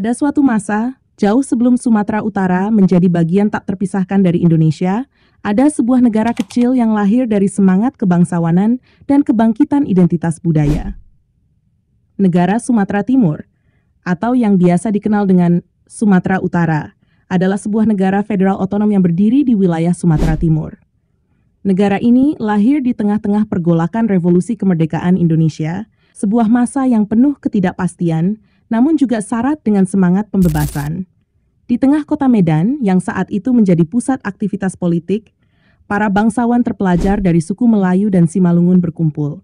Pada suatu masa, jauh sebelum Sumatera Utara menjadi bagian tak terpisahkan dari Indonesia, ada sebuah negara kecil yang lahir dari semangat kebangsawanan dan kebangkitan identitas budaya. Negara Sumatera Timur, atau yang biasa dikenal dengan Sumatera Utara, adalah sebuah negara federal otonom yang berdiri di wilayah Sumatera Timur. Negara ini lahir di tengah-tengah pergolakan revolusi kemerdekaan Indonesia, sebuah masa yang penuh ketidakpastian, namun juga syarat dengan semangat pembebasan. Di tengah kota Medan, yang saat itu menjadi pusat aktivitas politik, para bangsawan terpelajar dari suku Melayu dan Simalungun berkumpul.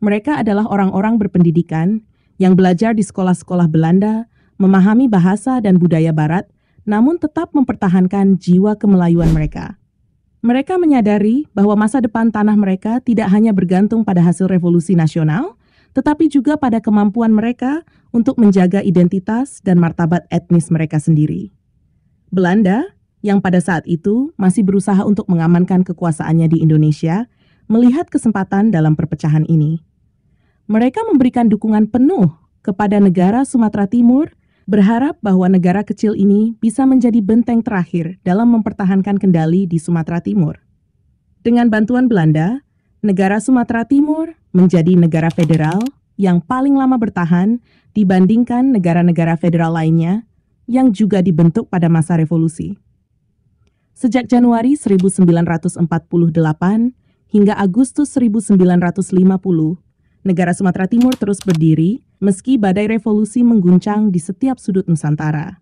Mereka adalah orang-orang berpendidikan yang belajar di sekolah-sekolah Belanda, memahami bahasa dan budaya Barat, namun tetap mempertahankan jiwa kemelayuan mereka. Mereka menyadari bahwa masa depan tanah mereka tidak hanya bergantung pada hasil revolusi nasional, tetapi juga pada kemampuan mereka untuk menjaga identitas dan martabat etnis mereka sendiri. Belanda, yang pada saat itu masih berusaha untuk mengamankan kekuasaannya di Indonesia, melihat kesempatan dalam perpecahan ini. Mereka memberikan dukungan penuh kepada negara Sumatera Timur, berharap bahwa negara kecil ini bisa menjadi benteng terakhir dalam mempertahankan kendali di Sumatera Timur. Dengan bantuan Belanda, negara Sumatera Timur menjadi negara federal yang paling lama bertahan dibandingkan negara-negara federal lainnya yang juga dibentuk pada masa revolusi. Sejak Januari 1948 hingga Agustus 1950, negara Sumatera Timur terus berdiri meski badai revolusi mengguncang di setiap sudut Nusantara.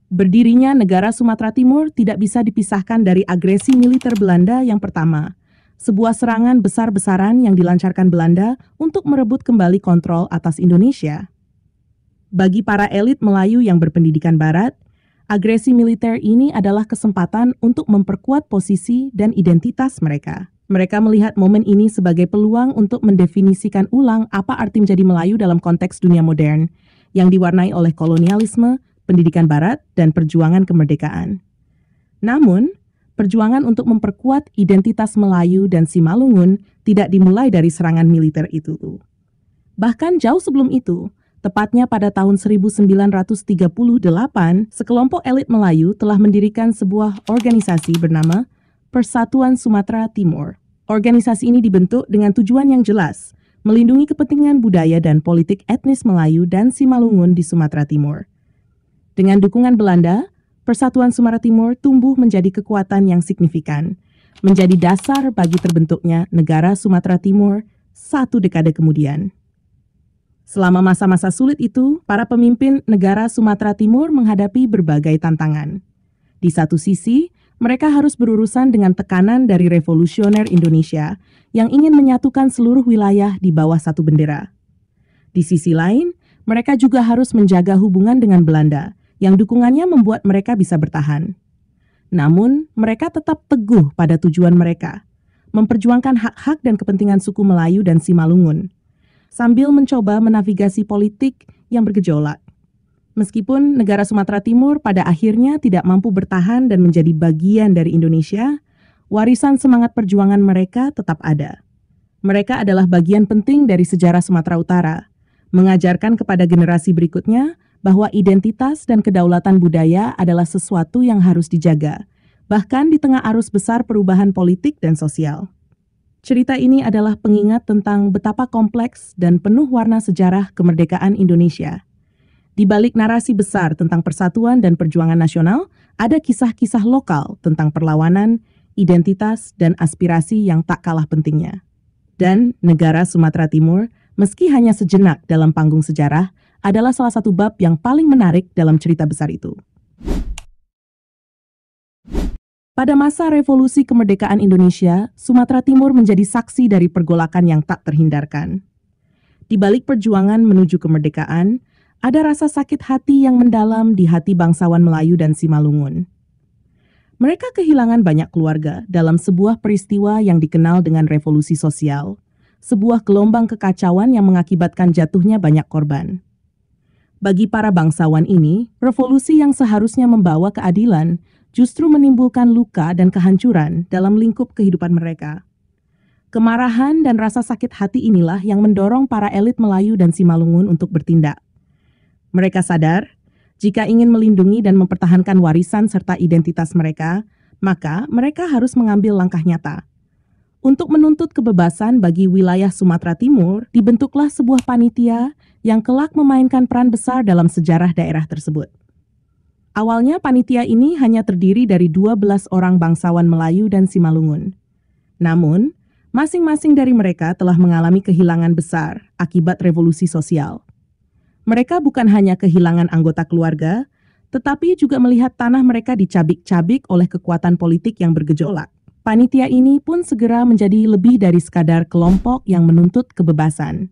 Berdirinya negara Sumatera Timur tidak bisa dipisahkan dari agresi militer Belanda yang pertama, sebuah serangan besar-besaran yang dilancarkan Belanda untuk merebut kembali kontrol atas Indonesia. Bagi para elit Melayu yang berpendidikan Barat, agresi militer ini adalah kesempatan untuk memperkuat posisi dan identitas mereka. Mereka melihat momen ini sebagai peluang untuk mendefinisikan ulang apa arti menjadi Melayu dalam konteks dunia modern, yang diwarnai oleh kolonialisme, pendidikan Barat, dan perjuangan kemerdekaan. Namun, perjuangan untuk memperkuat identitas Melayu dan Simalungun tidak dimulai dari serangan militer itu. Bahkan jauh sebelum itu, tepatnya pada tahun 1938, sekelompok elit Melayu telah mendirikan sebuah organisasi bernama Persatuan Sumatera Timur. Organisasi ini dibentuk dengan tujuan yang jelas, melindungi kepentingan budaya dan politik etnis Melayu dan Simalungun di Sumatera Timur. Dengan dukungan Belanda, Persatuan Sumatera Timur tumbuh menjadi kekuatan yang signifikan, menjadi dasar bagi terbentuknya negara Sumatera Timur 1 dekade kemudian. Selama masa-masa sulit itu, para pemimpin negara Sumatera Timur menghadapi berbagai tantangan. Di satu sisi, mereka harus berurusan dengan tekanan dari revolusioner Indonesia yang ingin menyatukan seluruh wilayah di bawah satu bendera. Di sisi lain, mereka juga harus menjaga hubungan dengan Belanda, yang dukungannya membuat mereka bisa bertahan. Namun, mereka tetap teguh pada tujuan mereka, memperjuangkan hak-hak dan kepentingan suku Melayu dan Simalungun, sambil mencoba menavigasi politik yang bergejolak. Meskipun negara Sumatera Timur pada akhirnya tidak mampu bertahan dan menjadi bagian dari Indonesia, warisan semangat perjuangan mereka tetap ada. Mereka adalah bagian penting dari sejarah Sumatera Utara, mengajarkan kepada generasi berikutnya bahwa identitas dan kedaulatan budaya adalah sesuatu yang harus dijaga, bahkan di tengah arus besar perubahan politik dan sosial. Cerita ini adalah pengingat tentang betapa kompleks dan penuh warna sejarah kemerdekaan Indonesia. Di balik narasi besar tentang persatuan dan perjuangan nasional, ada kisah-kisah lokal tentang perlawanan, identitas, dan aspirasi yang tak kalah pentingnya. Dan negara Sumatera Timur, meski hanya sejenak dalam panggung sejarah, adalah salah satu bab yang paling menarik dalam cerita besar itu. Pada masa revolusi kemerdekaan Indonesia, Sumatera Timur menjadi saksi dari pergolakan yang tak terhindarkan. Di balik perjuangan menuju kemerdekaan, ada rasa sakit hati yang mendalam di hati bangsawan Melayu dan Simalungun. Mereka kehilangan banyak keluarga dalam sebuah peristiwa yang dikenal dengan revolusi sosial, sebuah gelombang kekacauan yang mengakibatkan jatuhnya banyak korban. Bagi para bangsawan ini, revolusi yang seharusnya membawa keadilan justru menimbulkan luka dan kehancuran dalam lingkup kehidupan mereka. Kemarahan dan rasa sakit hati inilah yang mendorong para elit Melayu dan Simalungun untuk bertindak. Mereka sadar, Jika ingin melindungi dan mempertahankan warisan serta identitas mereka, maka mereka harus mengambil langkah nyata. Untuk menuntut kebebasan bagi wilayah Sumatera Timur, dibentuklah sebuah panitia yang kelak memainkan peran besar dalam sejarah daerah tersebut. Awalnya panitia ini hanya terdiri dari 12 orang bangsawan Melayu dan Simalungun. Namun, masing-masing dari mereka telah mengalami kehilangan besar akibat revolusi sosial. Mereka bukan hanya kehilangan anggota keluarga, tetapi juga melihat tanah mereka dicabik-cabik oleh kekuatan politik yang bergejolak. Panitia ini pun segera menjadi lebih dari sekadar kelompok yang menuntut kebebasan.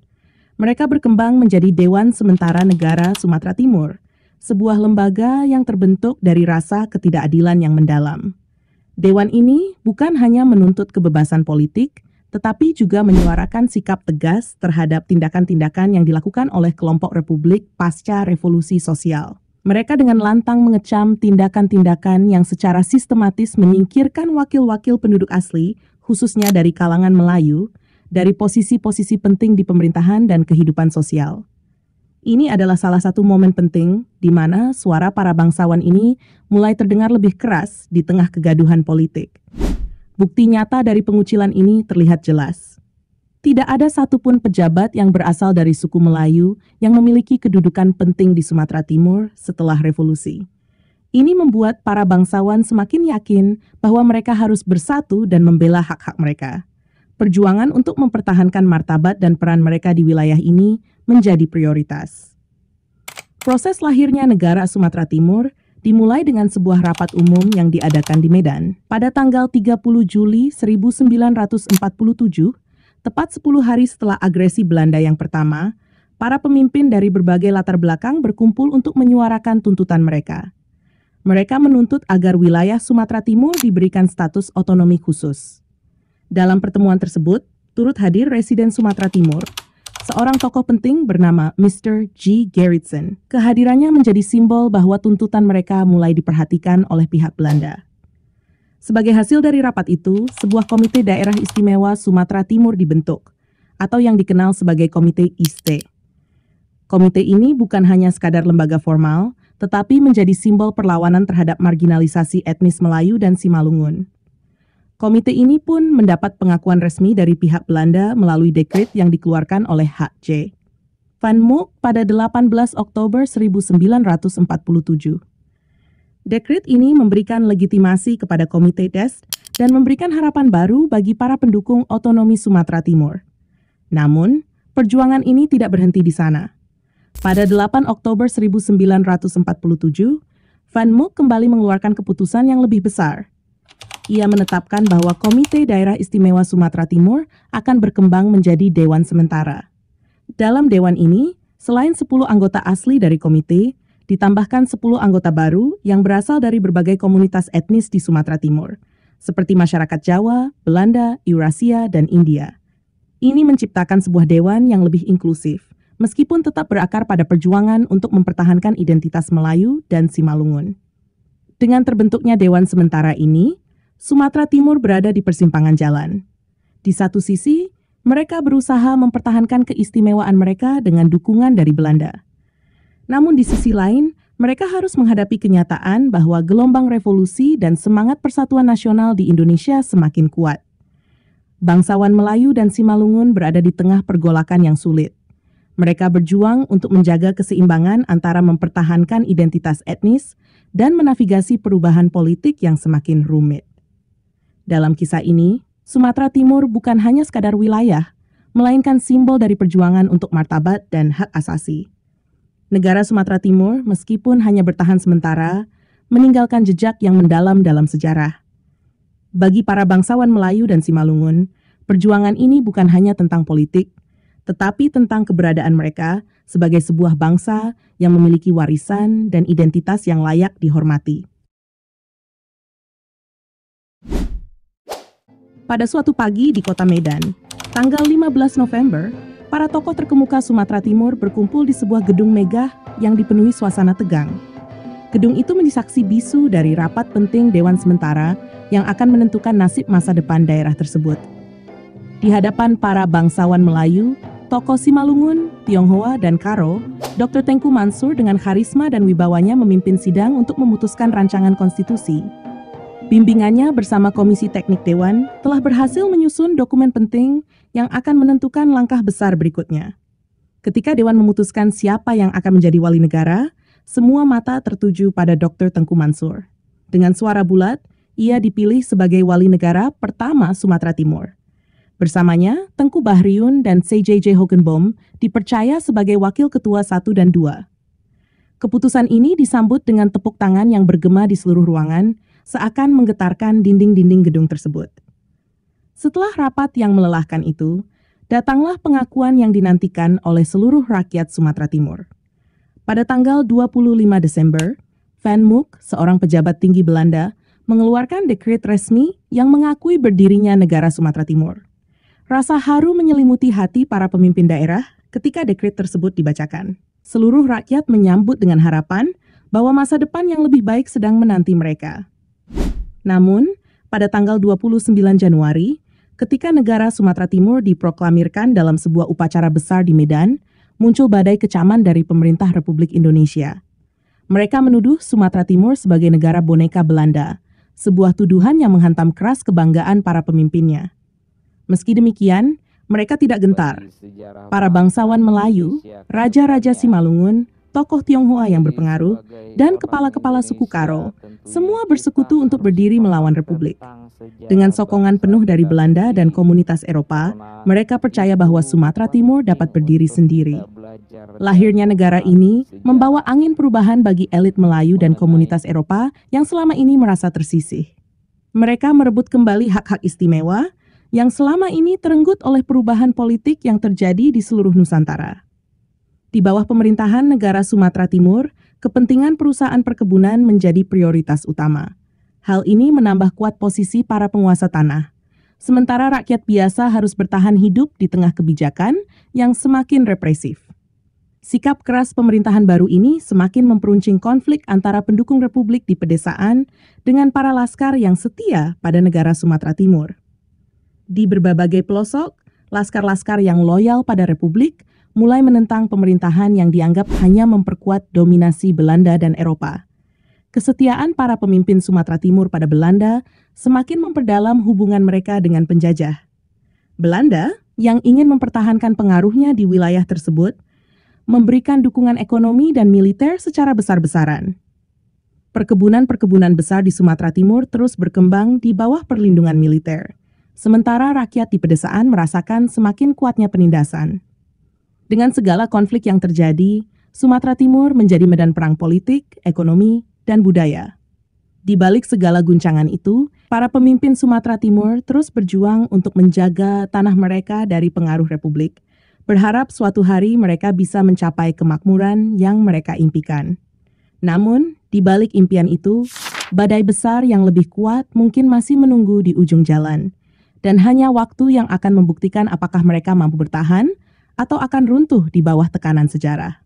Mereka berkembang menjadi Dewan Sementara Negara Sumatera Timur, sebuah lembaga yang terbentuk dari rasa ketidakadilan yang mendalam. Dewan ini bukan hanya menuntut kebebasan politik, tetapi juga menyuarakan sikap tegas terhadap tindakan-tindakan yang dilakukan oleh kelompok Republik pasca revolusi sosial. Mereka dengan lantang mengecam tindakan-tindakan yang secara sistematis menyingkirkan wakil-wakil penduduk asli, khususnya dari kalangan Melayu, dari posisi-posisi penting di pemerintahan dan kehidupan sosial. Ini adalah salah satu momen penting di mana suara para bangsawan ini mulai terdengar lebih keras di tengah kegaduhan politik. Bukti nyata dari pengucilan ini terlihat jelas. Tidak ada satupun pejabat yang berasal dari suku Melayu yang memiliki kedudukan penting di Sumatera Timur setelah revolusi. Ini membuat para bangsawan semakin yakin bahwa mereka harus bersatu dan membela hak-hak mereka. Perjuangan untuk mempertahankan martabat dan peran mereka di wilayah ini menjadi prioritas. Proses lahirnya negara Sumatera Timur dimulai dengan sebuah rapat umum yang diadakan di Medan. Pada tanggal 30 Juli 1947, tepat 10 hari setelah agresi Belanda yang pertama, para pemimpin dari berbagai latar belakang berkumpul untuk menyuarakan tuntutan mereka. Mereka menuntut agar wilayah Sumatera Timur diberikan status otonomi khusus. Dalam pertemuan tersebut, turut hadir Residen Sumatera Timur, seorang tokoh penting bernama Mr. G. Gerritsen. Kehadirannya menjadi simbol bahwa tuntutan mereka mulai diperhatikan oleh pihak Belanda. Sebagai hasil dari rapat itu, sebuah Komite Daerah Istimewa Sumatera Timur dibentuk, atau yang dikenal sebagai Komite ISTE. Komite ini bukan hanya sekadar lembaga formal, tetapi menjadi simbol perlawanan terhadap marginalisasi etnis Melayu dan Simalungun. Komite ini pun mendapat pengakuan resmi dari pihak Belanda melalui dekret yang dikeluarkan oleh H.J. Van Mook pada 18 Oktober 1947. Dekret ini memberikan legitimasi kepada Komite DES dan memberikan harapan baru bagi para pendukung otonomi Sumatera Timur. Namun, perjuangan ini tidak berhenti di sana. Pada 8 Oktober 1947, Van Mook kembali mengeluarkan keputusan yang lebih besar. Ia menetapkan bahwa Komite Daerah Istimewa Sumatera Timur akan berkembang menjadi Dewan Sementara. Dalam dewan ini, selain 10 anggota asli dari komite, ditambahkan 10 anggota baru yang berasal dari berbagai komunitas etnis di Sumatera Timur, seperti masyarakat Jawa, Belanda, Eurasia, dan India. Ini menciptakan sebuah dewan yang lebih inklusif, meskipun tetap berakar pada perjuangan untuk mempertahankan identitas Melayu dan Simalungun. Dengan terbentuknya Dewan Sementara ini, Sumatera Timur berada di persimpangan jalan. Di satu sisi, mereka berusaha mempertahankan keistimewaan mereka dengan dukungan dari Belanda. Namun di sisi lain, mereka harus menghadapi kenyataan bahwa gelombang revolusi dan semangat persatuan nasional di Indonesia semakin kuat. Bangsawan Melayu dan Simalungun berada di tengah pergolakan yang sulit. Mereka berjuang untuk menjaga keseimbangan antara mempertahankan identitas etnis dan menavigasi perubahan politik yang semakin rumit. Dalam kisah ini, Sumatera Timur bukan hanya sekadar wilayah, melainkan simbol dari perjuangan untuk martabat dan hak asasi. Negara Sumatera Timur, meskipun hanya bertahan sementara, meninggalkan jejak yang mendalam dalam sejarah. Bagi para bangsawan Melayu dan Simalungun, perjuangan ini bukan hanya tentang politik, tetapi tentang keberadaan mereka sebagai sebuah bangsa yang memiliki warisan dan identitas yang layak dihormati. Pada suatu pagi di kota Medan, tanggal 15 November, para tokoh terkemuka Sumatera Timur berkumpul di sebuah gedung megah yang dipenuhi suasana tegang. Gedung itu menjadi saksi bisu dari rapat penting Dewan Sementara yang akan menentukan nasib masa depan daerah tersebut. Di hadapan para bangsawan Melayu, tokoh Simalungun, Tionghoa, dan Karo, Dr. Tengku Mansur dengan karisma dan wibawanya memimpin sidang untuk memutuskan rancangan konstitusi. Bimbingannya bersama Komisi Teknik Dewan telah berhasil menyusun dokumen penting yang akan menentukan langkah besar berikutnya. Ketika Dewan memutuskan siapa yang akan menjadi wali negara, semua mata tertuju pada Dr. Tengku Mansur. Dengan suara bulat, ia dipilih sebagai wali negara pertama Sumatera Timur. Bersamanya, Tengku Bahriun dan CJJ Hogenboom dipercaya sebagai wakil ketua 1 dan 2. Keputusan ini disambut dengan tepuk tangan yang bergema di seluruh ruangan, seakan menggetarkan dinding-dinding gedung tersebut. Setelah rapat yang melelahkan itu, datanglah pengakuan yang dinantikan oleh seluruh rakyat Sumatera Timur. Pada tanggal 25 Desember, Van Mook, seorang pejabat tinggi Belanda, mengeluarkan dekret resmi yang mengakui berdirinya negara Sumatera Timur. Rasa haru menyelimuti hati para pemimpin daerah ketika dekret tersebut dibacakan. Seluruh rakyat menyambut dengan harapan bahwa masa depan yang lebih baik sedang menanti mereka. Namun, pada tanggal 29 Januari, ketika negara Sumatera Timur diproklamirkan dalam sebuah upacara besar di Medan, muncul badai kecaman dari pemerintah Republik Indonesia. Mereka menuduh Sumatera Timur sebagai negara boneka Belanda, sebuah tuduhan yang menghantam keras kebanggaan para pemimpinnya. Meski demikian, mereka tidak gentar. Para bangsawan Melayu, raja-raja Simalungun, tokoh Tionghoa yang berpengaruh, dan kepala-kepala suku Karo, semua bersekutu untuk berdiri melawan Republik. Dengan sokongan penuh dari Belanda dan komunitas Eropa, mereka percaya bahwa Sumatera Timur dapat berdiri sendiri. Lahirnya negara ini membawa angin perubahan bagi elit Melayu dan komunitas Eropa yang selama ini merasa tersisih. Mereka merebut kembali hak-hak istimewa yang selama ini terenggut oleh perubahan politik yang terjadi di seluruh Nusantara. Di bawah pemerintahan negara Sumatera Timur, kepentingan perusahaan perkebunan menjadi prioritas utama. Hal ini menambah kuat posisi para penguasa tanah. Sementara rakyat biasa harus bertahan hidup di tengah kebijakan yang semakin represif. Sikap keras pemerintahan baru ini semakin memperuncing konflik antara pendukung Republik di pedesaan dengan para laskar yang setia pada negara Sumatera Timur. Di berbagai pelosok, laskar-laskar yang loyal pada Republik mulai menentang pemerintahan yang dianggap hanya memperkuat dominasi Belanda dan Eropa. Kesetiaan para pemimpin Sumatera Timur pada Belanda semakin memperdalam hubungan mereka dengan penjajah. Belanda, yang ingin mempertahankan pengaruhnya di wilayah tersebut, memberikan dukungan ekonomi dan militer secara besar-besaran. Perkebunan-perkebunan besar di Sumatera Timur terus berkembang di bawah perlindungan militer, sementara rakyat di pedesaan merasakan semakin kuatnya penindasan. Dengan segala konflik yang terjadi, Sumatera Timur menjadi medan perang politik, ekonomi, dan budaya. Di balik segala guncangan itu, para pemimpin Sumatera Timur terus berjuang untuk menjaga tanah mereka dari pengaruh Republik, berharap suatu hari mereka bisa mencapai kemakmuran yang mereka impikan. Namun, di balik impian itu, badai besar yang lebih kuat mungkin masih menunggu di ujung jalan, dan hanya waktu yang akan membuktikan apakah mereka mampu bertahan atau akan runtuh di bawah tekanan sejarah.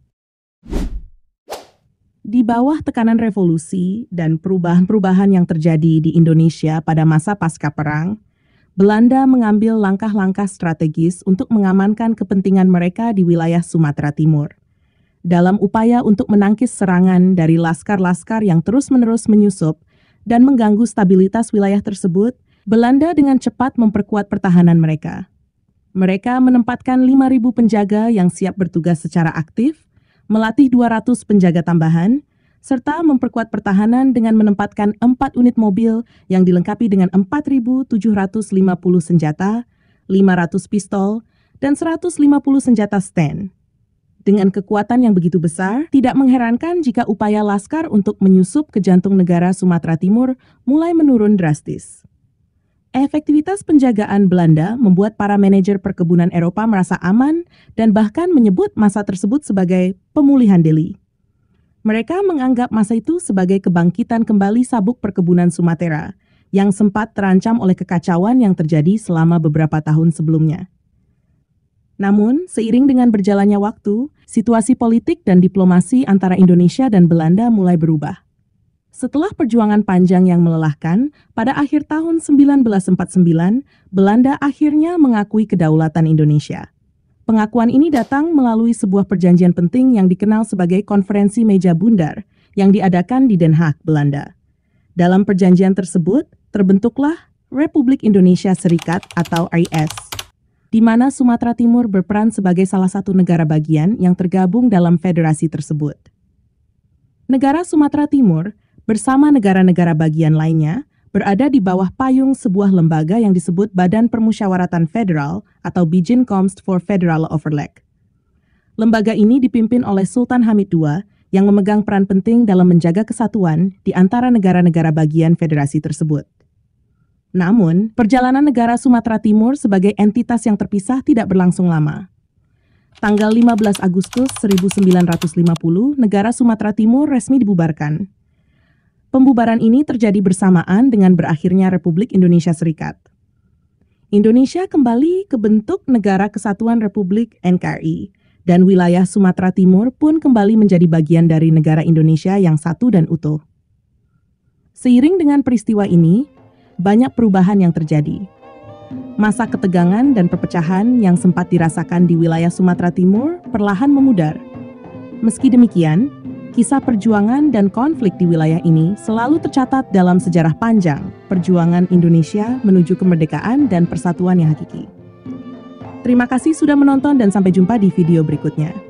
Di bawah tekanan revolusi dan perubahan-perubahan yang terjadi di Indonesia pada masa pasca perang, Belanda mengambil langkah-langkah strategis untuk mengamankan kepentingan mereka di wilayah Sumatera Timur. Dalam upaya untuk menangkis serangan dari laskar-laskar yang terus-menerus menyusup dan mengganggu stabilitas wilayah tersebut, Belanda dengan cepat memperkuat pertahanan mereka. Mereka menempatkan 5.000 penjaga yang siap bertugas secara aktif, melatih 200 penjaga tambahan, serta memperkuat pertahanan dengan menempatkan 4 unit mobil yang dilengkapi dengan 4.750 senjata, 500 pistol, dan 150 senjata stand. Dengan kekuatan yang begitu besar, tidak mengherankan jika upaya laskar untuk menyusup ke jantung negara Sumatera Timur mulai menurun drastis. Efektivitas penjagaan Belanda membuat para manajer perkebunan Eropa merasa aman dan bahkan menyebut masa tersebut sebagai pemulihan Delhi. Mereka menganggap masa itu sebagai kebangkitan kembali sabuk perkebunan Sumatera yang sempat terancam oleh kekacauan yang terjadi selama beberapa tahun sebelumnya. Namun, seiring dengan berjalannya waktu, situasi politik dan diplomasi antara Indonesia dan Belanda mulai berubah. Setelah perjuangan panjang yang melelahkan, pada akhir tahun 1949, Belanda akhirnya mengakui kedaulatan Indonesia. Pengakuan ini datang melalui sebuah perjanjian penting yang dikenal sebagai Konferensi Meja Bundar yang diadakan di Den Haag, Belanda. Dalam perjanjian tersebut, terbentuklah Republik Indonesia Serikat atau RIS, di mana Sumatera Timur berperan sebagai salah satu negara bagian yang tergabung dalam federasi tersebut. Negara Sumatera Timur bersama negara-negara bagian lainnya berada di bawah payung sebuah lembaga yang disebut Badan Permusyawaratan Federal atau Bijeenkomst voor Federale Overleg. Lembaga ini dipimpin oleh Sultan Hamid II yang memegang peran penting dalam menjaga kesatuan di antara negara-negara bagian federasi tersebut. Namun, perjalanan negara Sumatera Timur sebagai entitas yang terpisah tidak berlangsung lama. Tanggal 15 Agustus 1950, negara Sumatera Timur resmi dibubarkan. Pembubaran ini terjadi bersamaan dengan berakhirnya Republik Indonesia Serikat. Indonesia kembali ke bentuk Negara Kesatuan Republik NKRI, dan wilayah Sumatera Timur pun kembali menjadi bagian dari negara Indonesia yang satu dan utuh. Seiring dengan peristiwa ini, banyak perubahan yang terjadi. Masa ketegangan dan perpecahan yang sempat dirasakan di wilayah Sumatera Timur perlahan memudar. Meski demikian, kisah perjuangan dan konflik di wilayah ini selalu tercatat dalam sejarah panjang perjuangan Indonesia menuju kemerdekaan dan persatuan yang hakiki. Terima kasih sudah menonton dan sampai jumpa di video berikutnya.